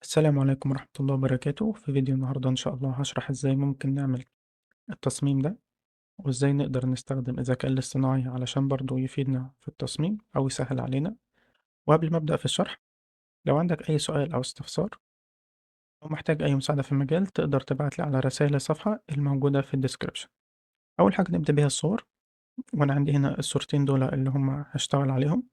السلام عليكم ورحمة الله وبركاته. في فيديو النهاردة إن شاء الله هشرح إزاي ممكن نعمل التصميم ده، وإزاي نقدر نستخدم الذكاء الاصطناعي علشان برضه يفيدنا في التصميم أو يسهل علينا. وقبل ما أبدأ في الشرح، لو عندك أي سؤال أو استفسار أو محتاج أي مساعدة في المجال تقدر تبعتلي على رسائل الصفحة الموجودة في الديسكريبشن. أول حاجة نبدأ بيها الصور، وأنا عندي هنا الصورتين دول اللي هما هشتغل عليهم.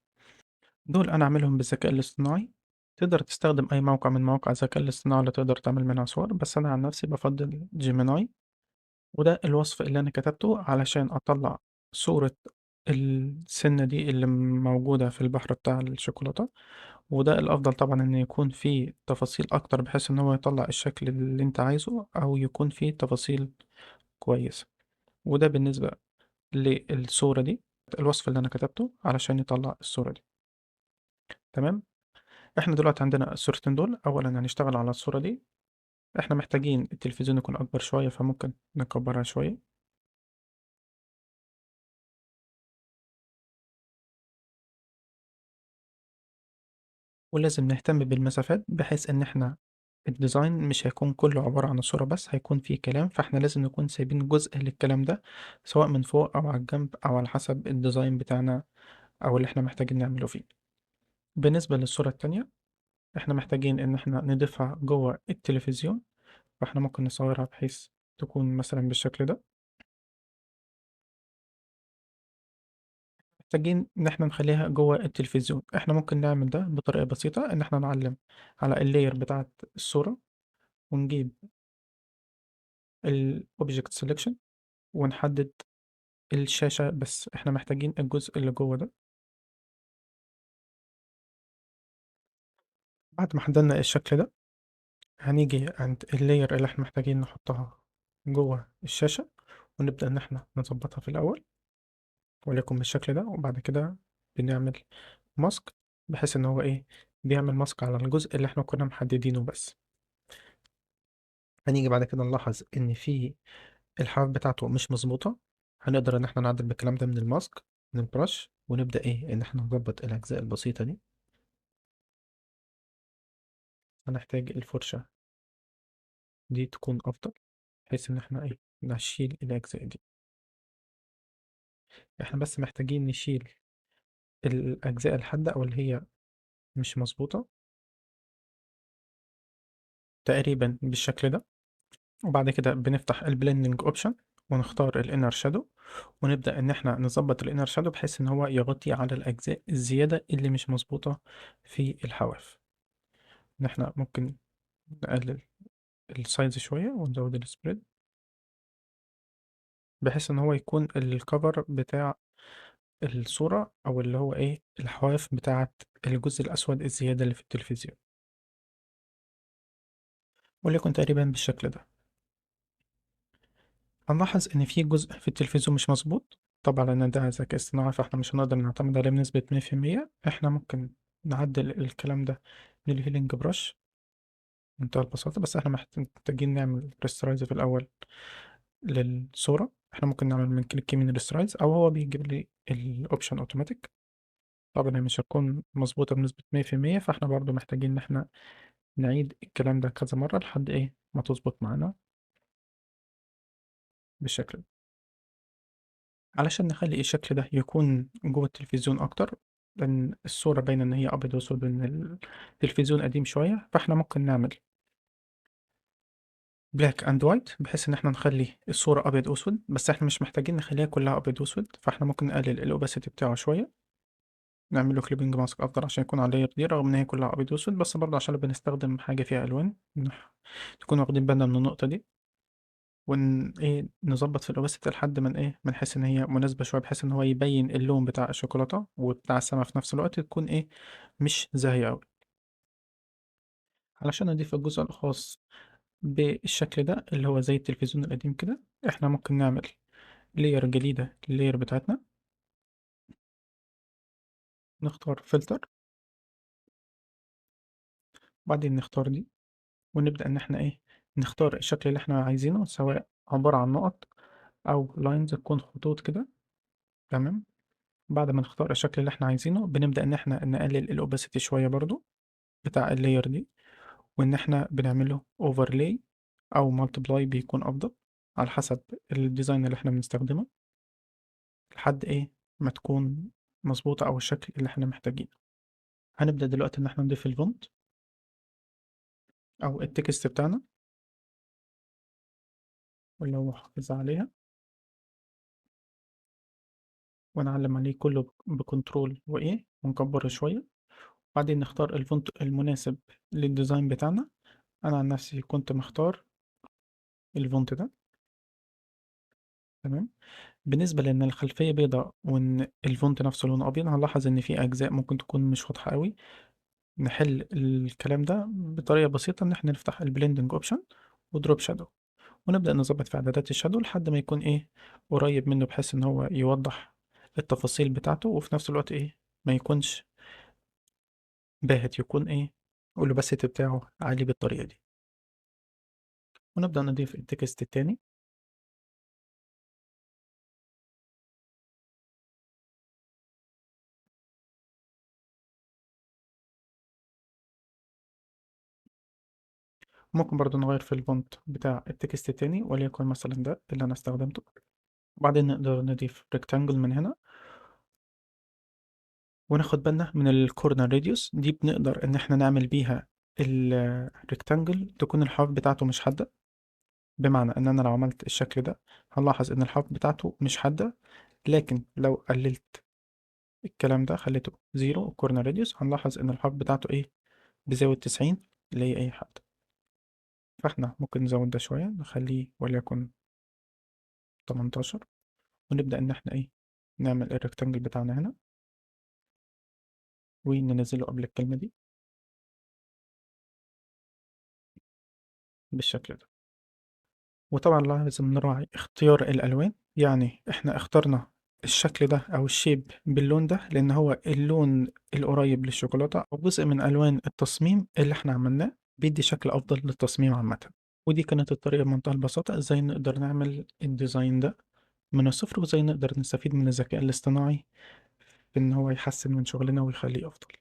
دول أنا عاملهم بالذكاء الاصطناعي. تقدر تستخدم أي موقع من مواقع الذكاء الاصطناعي اللي تقدر تعمل منها صور، بس أنا عن نفسي بفضل جيميناي. وده الوصف اللي أنا كتبته علشان أطلّع صورة السِنّة دي اللي موجودة في البحر بتاع الشوكولاتة، وده الأفضل طبعًا إن يكون فيه تفاصيل أكتر بحيث إن هو يطلّع الشكل اللي أنت عايزه أو يكون فيه تفاصيل كويسة، وده بالنسبة للصورة دي، الوصف اللي أنا كتبته علشان يطلّع الصورة دي، تمام؟ إحنا دلوقتي عندنا الصورتين دول، أولًا هنشتغل على الصورة دي. إحنا محتاجين التلفزيون يكون أكبر شوية فممكن نكبّرها شوية. ولازم نهتم بالمسافات بحيث إن إحنا الديزاين مش هيكون كله عبارة عن الصورة بس، هيكون فيه كلام، فإحنا لازم نكون سايبين جزء للكلام ده سواء من فوق أو على الجنب أو على حسب الديزاين بتاعنا أو اللي إحنا محتاجين نعمله فيه. بالنسبة للصورة التانية، إحنا محتاجين إن إحنا نضيفها جوه التلفزيون، فإحنا ممكن نصورها بحيث تكون مثلا بالشكل ده. محتاجين إن إحنا نخليها جوه التلفزيون. إحنا ممكن نعمل ده بطريقة بسيطة، إن إحنا نعلم على اللاير بتاعة الصورة ونجيب ال Object Selection ونحدد الشاشة، بس إحنا محتاجين الجزء اللي جوه ده. بعد ما حددنا الشكل ده هنيجي عند اللاير اللي إحنا محتاجين نحطها جوه الشاشة، ونبدأ إن إحنا نظبطها في الأول وليكن بالشكل ده، وبعد كده بنعمل ماسك بحيث إن هو إيه، بيعمل ماسك على الجزء اللي إحنا كنا محددينه بس. هنيجي بعد كده نلاحظ إن في الحواف بتاعته مش مظبوطة، هنقدر إن إحنا نعدل بالكلام ده من الماسك، من البرش، ونبدأ إيه إن إحنا نظبط الأجزاء البسيطة دي. هنحتاج الفرشة دي تكون أفضل بحيث إن إحنا إيه نشيل الأجزاء دي. إحنا بس محتاجين نشيل الأجزاء الحادة أو اللي هي مش مظبوطة تقريبا بالشكل ده. وبعد كده بنفتح البلندنج أوبشن ونختار الانر شادو، ونبدأ إن إحنا نظبط الانر شادو بحيث إن هو يغطي على الأجزاء الزيادة اللي مش مظبوطة في الحواف. إن إحنا ممكن نقلل السايز شوية ونزود السبريد بحيث إن هو يكون الكفر بتاع الصورة أو اللي هو إيه الحواف بتاعة الجزء الأسود الزيادة اللي في التلفزيون، وليكن تقريبا بالشكل ده. هنلاحظ إن في جزء في التلفزيون مش مظبوط، طبعا لأن ده ذكاء اصطناعي فإحنا مش هنقدر نعتمد عليه بنسبة 100%. إحنا ممكن نعدل الكلام ده بالهيلينج برش بمنتهى البساطة، بس إحنا محتاجين نعمل ريسترايز في الأول للصورة. إحنا ممكن نعمل من كليك يمين ريسترايز أو هو بيجيب لي الأوبشن أوتوماتيك. طبعا هي مش هتكون مظبوطة بنسبة 100%، فإحنا برضو محتاجين إن إحنا نعيد الكلام ده كذا مرة لحد إيه ما تظبط معانا بالشكل ده. علشان نخلي الشكل ده يكون جوه التلفزيون أكتر، لأن الصورة باينة إن هي أبيض وأسود وإن التلفزيون قديم شوية، فإحنا ممكن نعمل بلاك أند وايت بحيث إن إحنا نخلي الصورة أبيض وأسود، بس إحنا مش محتاجين نخليها كلها أبيض وأسود، فإحنا ممكن نقلل الأوباسيتي بتاعه شوية، نعمل له كليبنج ماسك أفضل عشان يكون على اللاير دي رغم إن هي كلها أبيض وأسود، بس برضه عشان بنستخدم حاجة فيها ألوان تكونوا واخدين بالنا من النقطة دي. إيه نظبط في الأوباسيتي لحد ما إيه من حيث إن هي مناسبة شوية بحيث إن هو يبين اللون بتاع الشوكولاتة وبتاع السما في نفس الوقت تكون إيه مش زاهية أوي. علشان نضيف الجزء الخاص بالشكل ده اللي هو زي التلفزيون القديم كده، إحنا ممكن نعمل لاير جديدة للاير بتاعتنا، نختار فلتر وبعدين نختار دي، ونبدأ إن إحنا إيه نختار الشكل اللي إحنا عايزينه سواء عبارة عن نقط أو لاينز تكون خطوط كده، تمام. بعد ما نختار الشكل اللي إحنا عايزينه بنبدأ إن إحنا نقلل الأوباسيتي شوية برضو بتاع اللاير دي، وإن إحنا بنعمله overlay أو multiply بيكون أفضل على حسب الديزاين اللي إحنا بنستخدمه، لحد إيه ما تكون مظبوطة أو الشكل اللي إحنا محتاجينه. هنبدأ دلوقتي إن إحنا نضيف الفونت أو التكست بتاعنا، ولو حافظ عليها ونعلم عليه كله بكنترول وإيه ونكبره شوية، وبعدين نختار الفونت المناسب للديزاين بتاعنا. أنا عن نفسي كنت مختار الفونت ده. تمام. بالنسبة لأن الخلفية بيضاء وإن الفونت نفسه لونه أبيض، هنلاحظ إن في أجزاء ممكن تكون مش واضحة قوي. نحل الكلام ده بطريقة بسيطة، إن إحنا نفتح البلندنج أوبشن ودروب شادو، ونبدأ نظبط في إعدادات الشادو لحد ما يكون إيه قريب منه، بحيث إن هو يوضح التفاصيل بتاعته، وفي نفس الوقت إيه ما يكونش باهت، يكون إيه الأوباسيتي بتاعه عالي بالطريقة دي. ونبدأ نضيف التكست التاني. ممكن برضو نغير في الفونت بتاع التكست التاني، وليكن مثلا ده اللي أنا استخدمته. وبعدين نقدر نضيف ريكتانجل من هنا، وناخد بالنا من الكورنر راديوس دي، بنقدر ان احنا نعمل بيها الريكتانجل تكون الحواف بتاعته مش حادة. بمعنى ان انا لو عملت الشكل ده هنلاحظ ان الحواف بتاعته مش حادة، لكن لو قللت الكلام ده خليته زيرو الكورنر راديوس، هنلاحظ ان الحواف بتاعته ايه بزاوية 90 اللي هي ايه حادة. فاحنا ممكن نزود ده شوية، نخليه وليكن 18، ونبدأ ان احنا ايه نعمل الريكتانجل بتاعنا هنا وننزله قبل الكلمة دي بالشكل ده. وطبعا لازم نراعي اختيار الألوان، يعني احنا اخترنا الشكل ده أو الشيب باللون ده لأن هو اللون القريب للشوكولاتة، أو جزء من ألوان التصميم اللي احنا عملناه بيدي شكل أفضل للتصميم عامة. ودي كانت الطريقة بمنتهى البساطة ازاي نقدر نعمل الديزاين ده من الصفر، وازاي نقدر نستفيد من الذكاء الاصطناعي في ان هو يحسن من شغلنا ويخليه أفضل.